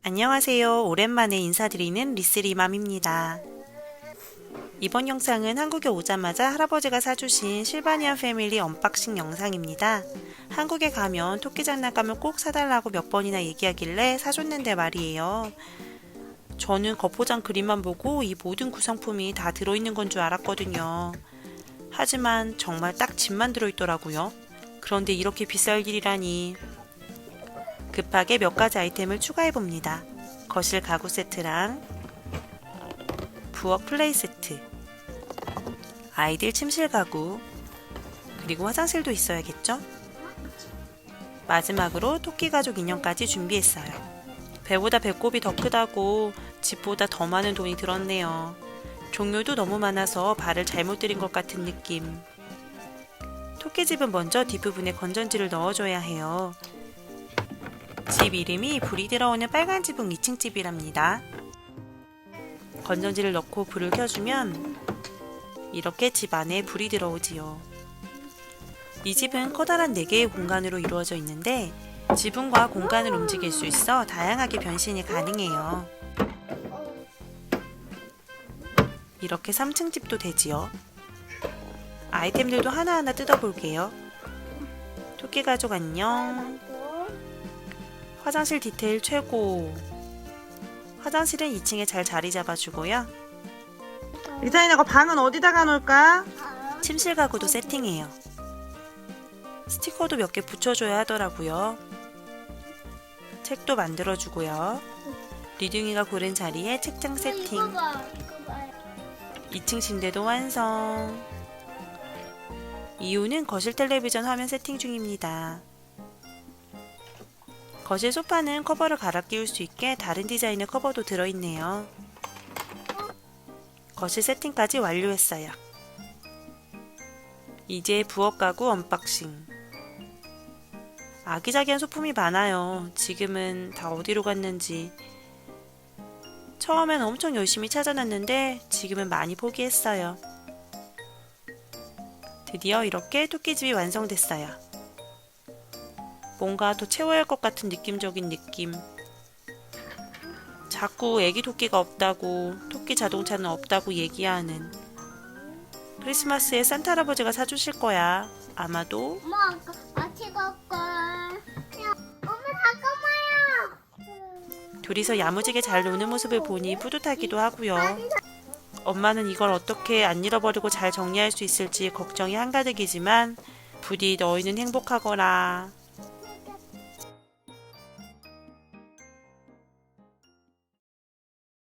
안녕하세요. 오랜만에 인사드리는 리스리맘입니다. 이번 영상은 한국에 오자마자 할아버지가 사주신 실바니안 패밀리 언박싱 영상입니다. 한국에 가면 토끼 장난감을 꼭 사달라고 몇 번이나 얘기하길래 사줬는데 말이에요. 저는 겉포장 그림만 보고 이 모든 구성품이 다 들어있는 건 줄 알았거든요. 하지만 정말 딱 집만 들어있더라고요. 그런데 이렇게 비쌀 일이라니. 급하게 몇 가지 아이템을 추가해봅니다. 거실 가구 세트랑 부엌 플레이 세트, 아이들 침실 가구, 그리고 화장실도 있어야겠죠? 마지막으로 토끼 가족 인형까지 준비했어요. 배보다 배꼽이 더 크다고 집보다 더 많은 돈이 들었네요. 종류도 너무 많아서 발을 잘못 들인 것 같은 느낌. 토끼집은 먼저 뒷부분에 건전지를 넣어줘야 해요. 집 이름이 불이 들어오는 빨간 지붕 2층 집이랍니다. 건전지를 넣고 불을 켜주면 이렇게 집 안에 불이 들어오지요. 이 집은 커다란 4개의 공간으로 이루어져 있는데 지붕과 공간을 움직일 수 있어 다양하게 변신이 가능해요. 이렇게 3층 집도 되지요. 아이템들도 하나하나 뜯어볼게요. 토끼 가족 안녕. 화장실 디테일 최고. 화장실은 2층에 잘 자리 잡아주고요. 리타이나 거 방은 어디다가 놓을까? 침실 가구도 세팅해요. 스티커도 몇 개 붙여줘야 하더라고요. 책도 만들어주고요. 리둥이가 고른 자리에 책장 세팅. 2층 침대도 완성. 이유는 거실 텔레비전 화면 세팅 중입니다. 거실 소파는 커버를 갈아 끼울 수 있게 다른 디자인의 커버도 들어있네요. 거실 세팅까지 완료했어요. 이제 부엌 가구 언박싱. 아기자기한 소품이 많아요. 지금은 다 어디로 갔는지. 처음엔 엄청 열심히 찾아놨는데 지금은 많이 포기했어요. 드디어 이렇게 토끼집이 완성됐어요. 뭔가 더 채워야 할 것 같은 느낌적인 느낌. 자꾸 애기 토끼가 없다고, 토끼 자동차는 없다고 얘기하는. 크리스마스에 산타 할아버지가 사주실 거야. 아마도. 엄마 같이 갈걸. 엄마 잠깐만요. 둘이서 야무지게 잘 노는 모습을 보니 뿌듯하기도 하고요. 엄마는 이걸 어떻게 안 잃어버리고 잘 정리할 수 있을지 걱정이 한가득이지만 부디 너희는 행복하거라.